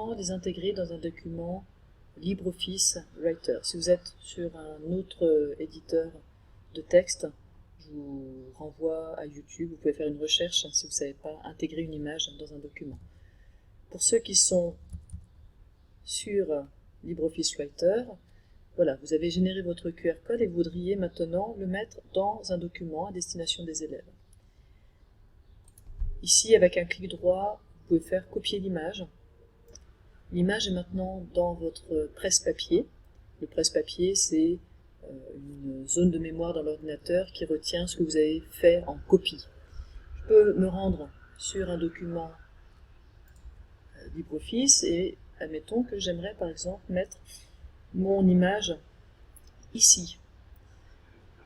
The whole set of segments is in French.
comment les intégrer dans un document LibreOffice Writer. Si vous êtes sur un autre éditeur de texte, je vous renvoie à YouTube, vous pouvez faire une recherche si vous ne savez pas intégrer une image dans un document. Pour ceux qui sont sur LibreOffice Writer, voilà, vous avez généré votre QR code et vous voudriez maintenant le mettre dans un document à destination des élèves. Ici, avec un clic droit, vous pouvez faire copier l'image. L'image est maintenant dans votre presse-papier. Le presse-papier, c'est une zone de mémoire dans l'ordinateur qui retient ce que vous avez fait en copie. Je peux me rendre sur un document LibreOffice et admettons que j'aimerais par exemple mettre mon image ici,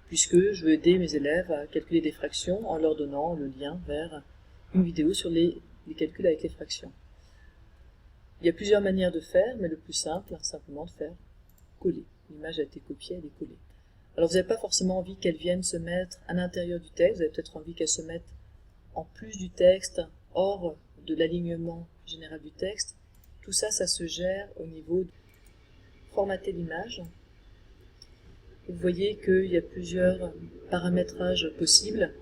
puisque je veux aider mes élèves à calculer des fractions en leur donnant le lien vers une vidéo sur les calculs avec les fractions. Il y a plusieurs manières de faire, mais le plus simple, simplement de faire coller. L'image a été copiée, elle est collée. Alors vous n'avez pas forcément envie qu'elle vienne se mettre à l'intérieur du texte, vous avez peut-être envie qu'elle se mette en plus du texte, hors de l'alignement général du texte. Tout ça, ça se gère au niveau de formater l'image. Vous voyez qu'il y a plusieurs paramétrages possibles.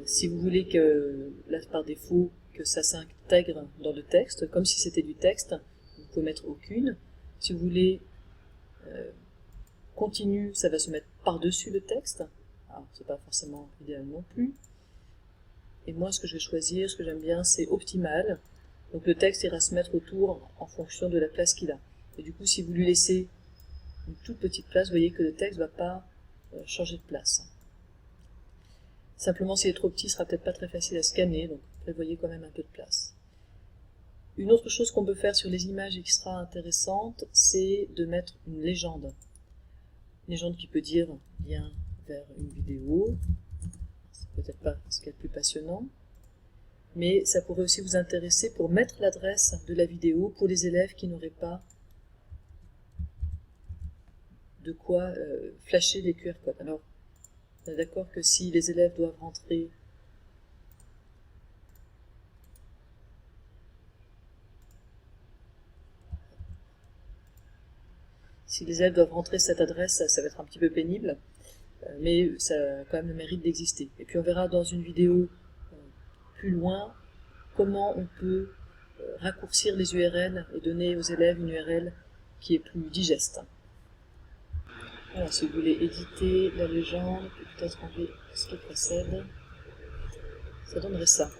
Si vous voulez que, là par défaut, que ça s'intègre dans le texte, comme si c'était du texte, vous pouvez mettre aucune. Si vous voulez continue, ça va se mettre par-dessus le texte. Alors, c'est pas forcément idéal non plus. Et moi, ce que je vais choisir, ce que j'aime bien, c'est optimal. Donc le texte ira se mettre autour en fonction de la place qu'il a. Et du coup, si vous lui laissez une toute petite place, vous voyez que le texte ne va pas changer de place. Simplement, s'il est trop petit, il ne sera peut-être pas très facile à scanner, donc prévoyez quand même un peu de place. Une autre chose qu'on peut faire sur les images et qui sera intéressante, c'est de mettre une légende. Une légende qui peut dire lien vers une vidéo. C'est peut-être pas ce qu'il y a de plus passionnant, mais ça pourrait aussi vous intéresser pour mettre l'adresse de la vidéo pour les élèves qui n'auraient pas de quoi flasher les QR codes. Alors, on est d'accord que si les élèves doivent rentrer cette adresse, ça va être un petit peu pénible, mais ça a quand même le mérite d'exister. Et puis on verra dans une vidéo plus loin comment on peut raccourcir les URL et donner aux élèves une URL qui est plus digeste. Alors, si vous voulez éditer la légende, peut-être enlever ce qui précède, ça donnerait ça.